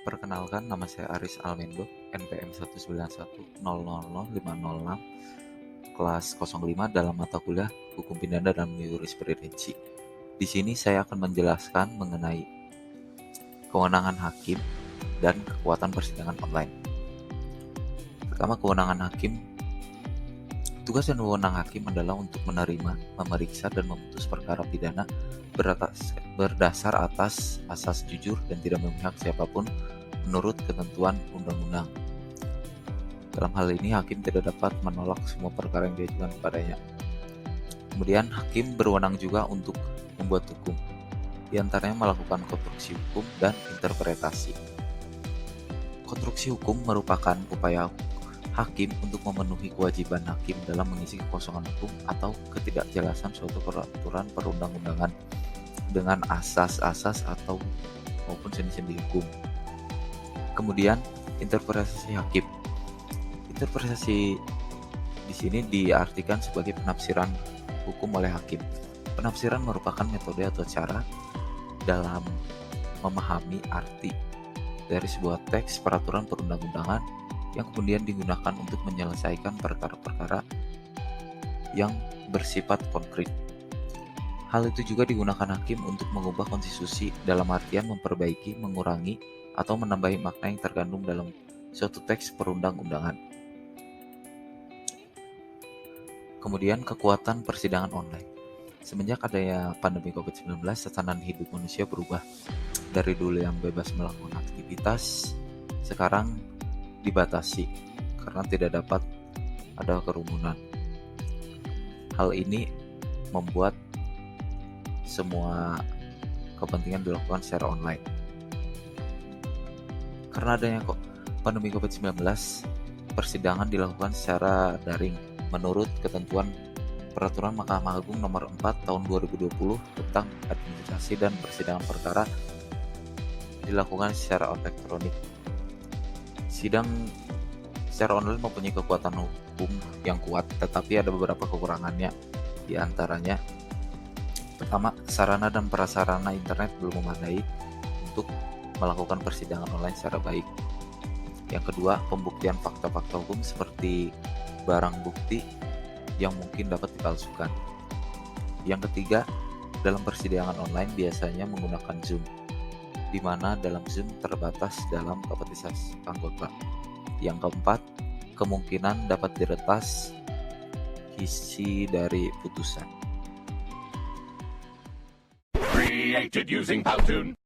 Perkenalkan, nama saya Aris Almendo, NPM 191000506, kelas 05 dalam mata kuliah Hukum Pidana dan Jurisprudensi. Di sini saya akan menjelaskan mengenai kewenangan hakim dan kekuatan persidangan online. Pertama, kewenangan hakim. Tugas dan wewenang hakim adalah untuk menerima, memeriksa, dan memutus perkara pidana berdasar atas asas jujur dan tidak memihak siapapun menurut ketentuan undang-undang. Dalam hal ini, hakim tidak dapat menolak semua perkara yang diajukan kepadanya. Kemudian, hakim berwenang juga untuk membuat hukum, di antaranya melakukan konstruksi hukum dan interpretasi. Konstruksi hukum merupakan upaya hakim untuk memenuhi kewajiban hakim dalam mengisi kekosongan hukum atau ketidakjelasan suatu peraturan perundang-undangan dengan asas-asas atau maupun sendi-sendi hukum. Kemudian, interpretasi hakim. Interpretasi di sini diartikan sebagai penafsiran hukum oleh hakim. Penafsiran merupakan metode atau cara dalam memahami arti dari sebuah teks peraturan perundang-undangan yang kemudian digunakan untuk menyelesaikan perkara-perkara yang bersifat konkret. Hal itu juga digunakan hakim untuk mengubah konstitusi dalam artian memperbaiki, mengurangi, atau menambahi makna yang terkandung dalam suatu teks perundang-undangan. Kemudian, kekuatan persidangan online. Semenjak adanya pandemi COVID-19, tatanan hidup manusia berubah. Dari dulu yang bebas melakukan aktivitas, sekarang dibatasi karena tidak dapat ada kerumunan. Hal ini membuat semua kepentingan dilakukan secara online. Karena adanya pandemi COVID-19, persidangan dilakukan secara daring menurut ketentuan Peraturan Mahkamah Agung Nomor 4 Tahun 2020 tentang administrasi dan persidangan perkara dilakukan secara elektronik. Sidang secara online mempunyai kekuatan hukum yang kuat, tetapi ada beberapa kekurangannya. Di antaranya, pertama, sarana dan prasarana internet belum memadai untuk melakukan persidangan online secara baik. Yang kedua, pembuktian fakta-fakta hukum seperti barang bukti yang mungkin dapat dipalsukan. Yang ketiga, dalam persidangan online biasanya menggunakan Zoom, di mana dalam Zoom terbatas dalam kapasitas anggota. Yang keempat, kemungkinan dapat diretas isi dari putusan. Created using Powtoon.